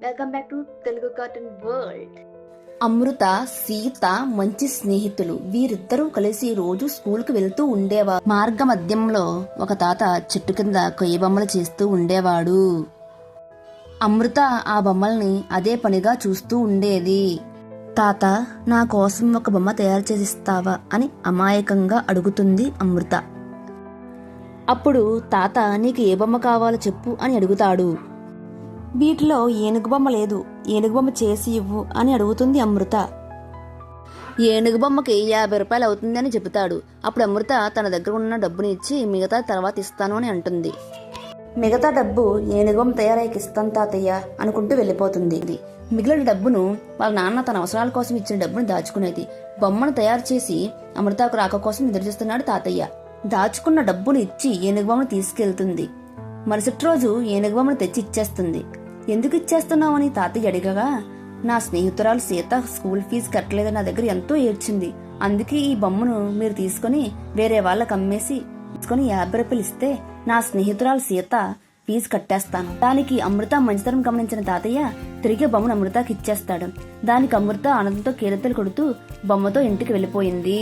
Welcome back to Telugu cartoon world. Amrita, Sita మంచి స్నేహితులు. వీరిద్దరూ కలిసి రోజు స్కూల్కి వెళ్తూ ఉండేవారు. మార్గ మధ్యంలో ఒక తాత చెట్టు కింద కొయ్య బొమ్మలు చేస్తూ ఉండేవాడు. అమృత ఆ బొమ్మల్ని అదే పనిగా చూస్తూ ఉండేది. తాత, నా కోసం ఒక బొమ్మ తయారు చేసిస్తావా అని అమాయకంగా అడుగుతుంది అమృత. అప్పుడు తాత, నీకు ఏ బొమ్మ కావాలో చెప్పు అని అడుగుతాడు. వీటిలో ఏనుగు బొమ్మ లేదు, ఏనుగు బొమ్మ చేసి ఇవ్వు అని అడుగుతుంది అమృత. ఏనుగు బొమ్మకి 50 రూపాయలు అవుతుంది అని చెబుతాడు. అప్పుడు అమృత తన దగ్గర ఉన్న డబ్బుని ఇచ్చి మిగతా తర్వాత ఇస్తాను అని అంటుంది. మిగతా డబ్బు ఏనుగు బొమ్మ తయారయ్యకి ఇస్తాను తాతయ్య అనుకుంటూ వెళ్ళిపోతుంది. మిగిలిన డబ్బును వాళ్ళ నాన్న తన అవసరాల కోసం ఇచ్చిన డబ్బును దాచుకునేది. బొమ్మను తయారు చేసి అమృతకు రాక కోసం ఎదురుచూస్తున్నాడు తాతయ్య. దాచుకున్న డబ్బును ఇచ్చి ఏనుగు బొమ్మను తీసుకెళ్తుంది. మరుసటి రోజు ఏనుగు బొమ్మను తెచ్చి ఇచ్చేస్తుంది. ఎందుకు ఇచ్చేస్తున్నావని తాతయ్య అడిగగా, నా స్నేహితురాలు సీత స్కూల్ ఫీజు కట్టలేదని నా దగ్గర ఎంతో ఏడ్చింది, అందుకే ఈ బొమ్మను మీరు తీసుకుని వేరే వాళ్ళకి అమ్మేసి 50 రూపాయలు ఇస్తే నా స్నేహితురాలు సీత ఫీజు కట్టేస్తాను. దానికి అమృత మంచితనం గమనించిన తాతయ్య తిరిగి బొమ్మను అమృతకి ఇచ్చేస్తాడు. దానికి అమృత ఆనందంతో కేరింతలు కొడుతూ బొమ్మతో ఇంటికి వెళ్ళిపోయింది.